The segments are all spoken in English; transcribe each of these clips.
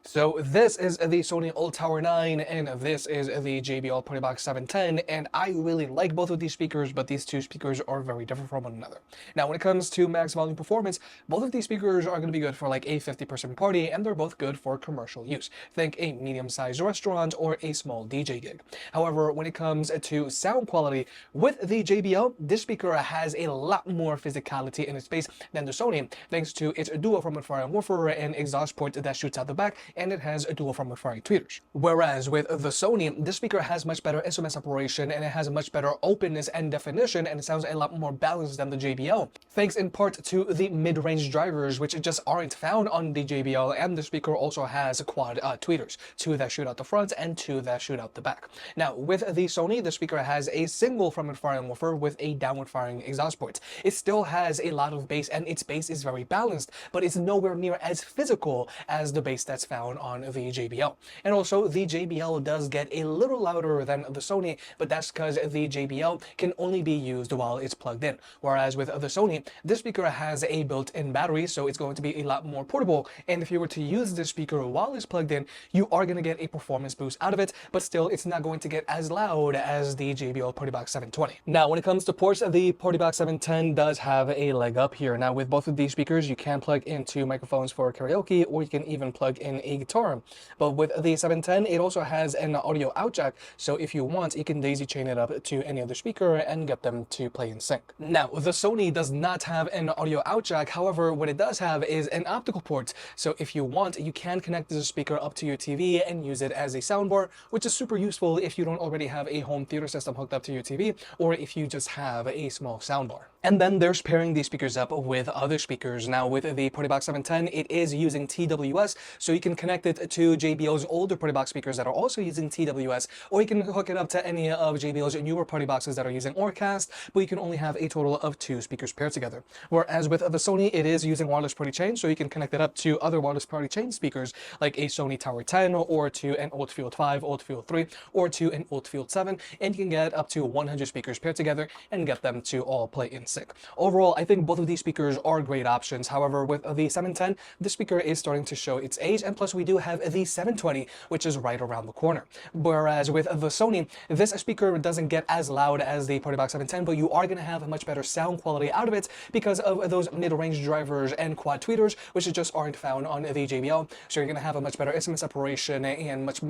So this is the Sony ULT Tower 9 and this is the JBL Partybox 710, and I really like both of these speakers, but these two speakers are very different from one another. Now when it comes to max volume performance, both of these speakers are going to be good for like a 50% party, and they're both good for commercial use. Think a medium-sized restaurant or a small DJ gig. However, when it comes to sound quality, with the JBL, this speaker has a lot more physicality in its bass than the Sony, thanks to its dual front-firing woofer and exhaust port that shoots out the back, and it has a dual front-firing tweeters. Whereas with the Sony, this speaker has much better instrument separation, and it has a much better openness and definition, and it sounds a lot more balanced than the JBL, thanks in part to the mid-range drivers, which just aren't found on the JBL, and the speaker also has quad tweeters, two that shoot out the front and two that shoot out the back. Now with the Sony, the speaker has a single front-firing woofer with a downward-firing exhaust port. It still has a lot of bass, and its bass is very balanced, but it's nowhere near as physical as the bass that's found on the JBL. And also, the JBL does get a little louder than the Sony, but that's because the JBL can only be used while it's plugged in. Whereas with the Sony, this speaker has a built-in battery, so it's going to be a lot more portable. And if you were to use this speaker while it's plugged in, you are going to get a performance boost out of it, but still, it's not going to get as loud as the JBL Partybox 720. Now, when it comes to ports, the Partybox 710 does have a leg up here. Now, with both of these speakers, you can plug into microphones for karaoke, or you can even plug in a guitar. But with the 710, it also has an audio out jack, so if you want, you can daisy chain it up to any other speaker and get them to play in sync. Now, the Sony does not have an audio out jack. However, what it does have is an optical port, so if you want, you can connect the speaker up to your TV and use it as a soundbar, which is super useful if you don't already have a home theater system hooked up to your TV, or if you just have a small soundbar. And then there's pairing these speakers up with other speakers. Now with the Partybox 710, it is using TWS, so you can connect it to JBL's older Partybox speakers that are also using TWS, or you can hook it up to any of JBL's newer Partyboxes that are using Orcast, but you can only have a total of 2 speakers paired together. Whereas with the Sony, it is using wireless party chain, so you can connect it up to other wireless party chain speakers like a Sony Tower 10, or to an ULT Field 5, ULT Field 3, or to an ULT Field 7, and you can get up to 100 speakers paired together and get them to all play in sync. Overall, I think both of these speakers are great options. However, with the 710, the speaker is starting to show its age, and plus we do have the 720, which is right around the corner. Whereas with the Sony, this speaker doesn't get as loud as the Partybox 710, but you are going to have a much better sound quality out of it because of those mid-range drivers and quad tweeters, which just aren't found on the JBL. So you're going to have a much better instrument separation and much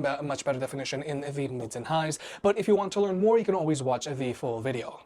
better definition in the mids and highs. But if you want to learn more, you can always watch the full video.